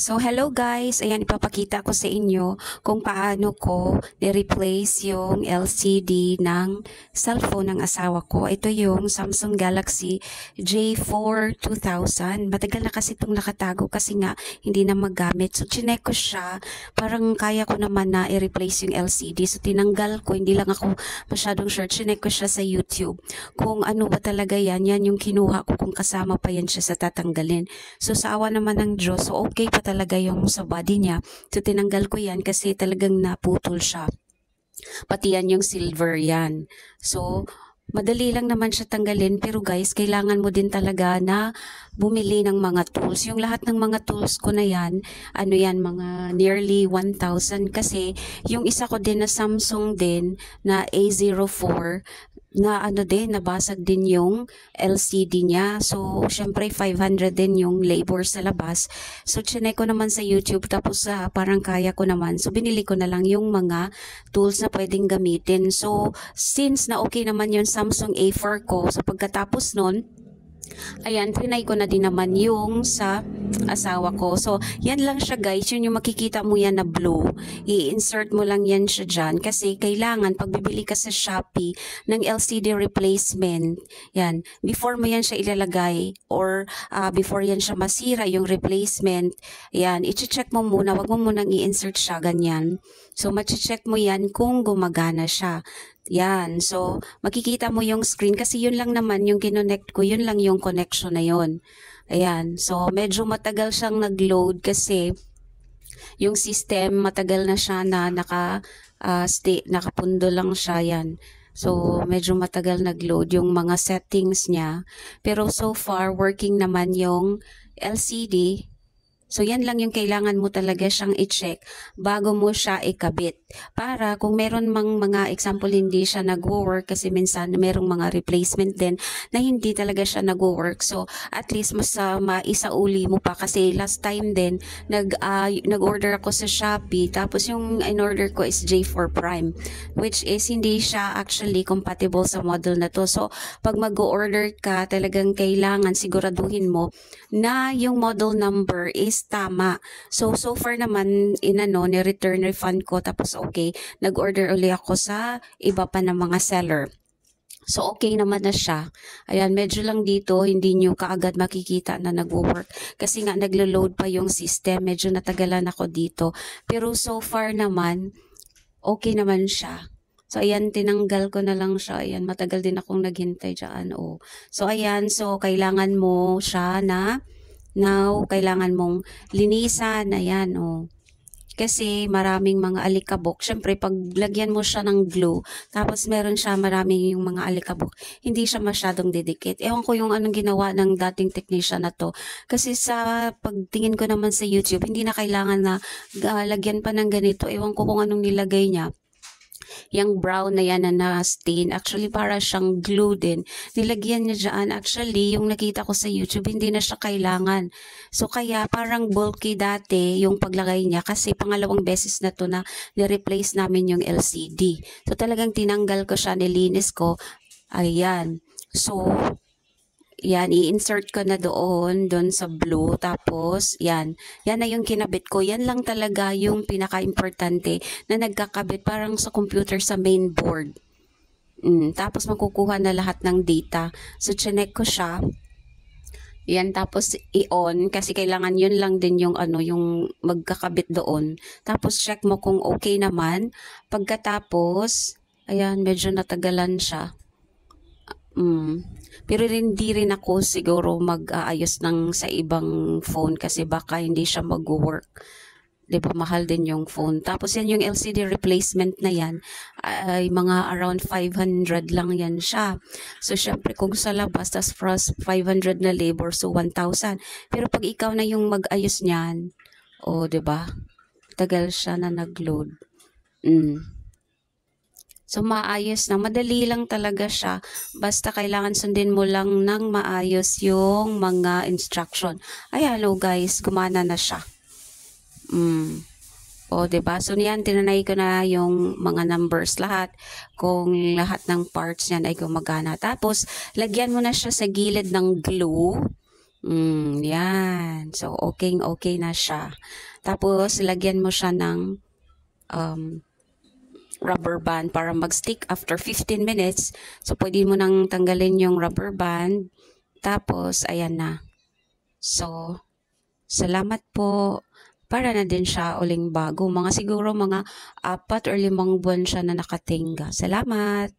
So hello guys, ayan ipapakita ko sa inyo kung paano ko ni-replace yung LCD ng cellphone ng asawa ko. Ito yung Samsung Galaxy J4 2000. Matagal na kasi itong nakatago kasi nga hindi na magamit. So chinek ko siya, parang kaya ko naman na i-replace yung LCD. So tinanggal ko, hindi lang ako masyadong sure. Chinek ko siya sa YouTube. Kung ano ba talaga yan yung kinuha ko kung kasama pa yan siya sa tatanggalin. So sa awa naman ng Diyos, so okay pa talaga yung sa body niya. So tinanggal ko yan kasi talagang naputol siya. Pati yan yung silver yan. So madali lang naman siya tanggalin, pero guys, kailangan mo din talaga na bumili ng mga tools. Yung lahat ng mga tools ko na yan, ano yan, mga nearly 1,000 kasi yung isa ko din na Samsung din na A04 na ano din, nabasag din yung LCD niya. So, syempre 500 din yung labor sa labas. So, chinek ko naman sa YouTube tapos parang kaya ko naman. So, binili ko na lang yung mga tools na pwedeng gamitin. So, since na okay naman yung Samsung A4 ko, so pagkatapos nun, ayan, trinay ko na din naman yung sa asawa ko. So, yan lang siya guys. Yun yung makikita mo yan na blue. I-insert mo lang yan siya dyan. Kasi kailangan, pag bibili ka sa Shopee ng LCD replacement, yan, before mo yan siya ilalagay or before yan siya masira, yung replacement, yan, i-check mo muna. Wag mo munang i-insert siya, ganyan. So, ma-check mo yan kung gumagana siya. Yan. So, makikita mo yung screen kasi yun lang naman yung kinonect ko. Yun lang yung connection na yun. Ayan. So, medyo matagal siyang nag-load kasi yung system matagal na siya na nakapundo lang siya. Yan. So, medyo matagal nag-load yung mga settings niya. Pero so far, working naman yung LCD. So, yan lang yung kailangan mo talaga siyang i-check bago mo siya ikabit. Para kung meron mang mga example hindi siya nag-work kasi minsan merong mga replacement din na hindi talaga siya nag-work. So, at least mas maisauli mo pa kasi last time din nag-order ako sa Shopee tapos yung in-order ko is J4 Prime which is hindi siya actually compatible sa model na to. So, pag mag-order ka talagang kailangan siguraduhin mo na yung model number is tama. So far naman, ni-return refund ko tapos okay, nag-order uli ako sa iba pa ng mga seller. So, okay naman na siya. Ayan, medyo lang dito, hindi nyo kaagad makikita na nag-work. Kasi nga, naglo-load pa yung system. Medyo natagalan ako dito. Pero so far naman, okay naman siya. So, ayan, tinanggal ko na lang siya. Ayan, matagal din akong naghintay dyan. Oh. So, ayan, so, kailangan mo siya na now, kailangan mong linisan, ayan, oh. Kasi maraming mga alikabok. Siyempre, pag lagyan mo siya ng glue, tapos meron siya maraming yung mga alikabok, hindi siya masyadong didikit. Ewan ko yung anong ginawa ng dating technician na to. Kasi sa pagtingin ko naman sa YouTube, hindi na kailangan na lagyan pa ng ganito. Ewan ko kung anong nilagay niya. Yung brown na yan na stain, actually para siyang glue din. Nilagyan niya dyan. Actually, yung nakita ko sa YouTube, hindi na siya kailangan. So, kaya parang bulky dati yung paglagay niya kasi pangalawang beses na to na ni-replace namin yung LCD. So, talagang tinanggal ko siya, nilinis ko. Ayan. So, yan, i-insert ko na doon sa blue. Tapos, yan. Yan na yung kinabit ko. Yan lang talaga yung pinaka-importante na nagkakabit parang sa computer sa main board. Tapos, makukuha na lahat ng data. So, chinek ko siya. Yan, tapos i-on kasi kailangan yun lang din yung yung magkakabit doon. Tapos, check mo kung okay naman. Pagkatapos, ayan, medyo natagalan siya. Pero hindi rin ako siguro mag-aayos ng sa ibang phone kasi baka hindi siya mag-work. Diba, mahal din yung phone. Tapos yan yung LCD replacement na yan, ay mga around 500 lang yan siya. So, syempre kung sa labas, tas plus 500 na labor, so 1,000. Pero pag ikaw na yung mag-ayos niyan, diba, tagal siya na nag-load. So, maayos na. Madali lang talaga siya. Basta kailangan sundin mo lang ng maayos yung mga instruction. Ay, hello guys. Gumana na siya. Diba? So, yan, tinanay ko na yung mga numbers lahat. Kung lahat ng parts niyan ay gumagana. Tapos, lagyan mo na siya sa gilid ng glue. Yan. So, okay na siya. Tapos, lagyan mo siya ng um, rubber band para mag-stick after 15 minutes. So, pwede mo nang tanggalin yung rubber band. Tapos, ayan na. So, salamat po. Para na din siya uling bago. Siguro mga 4 or 5 buwan siya na nakatingga. Salamat.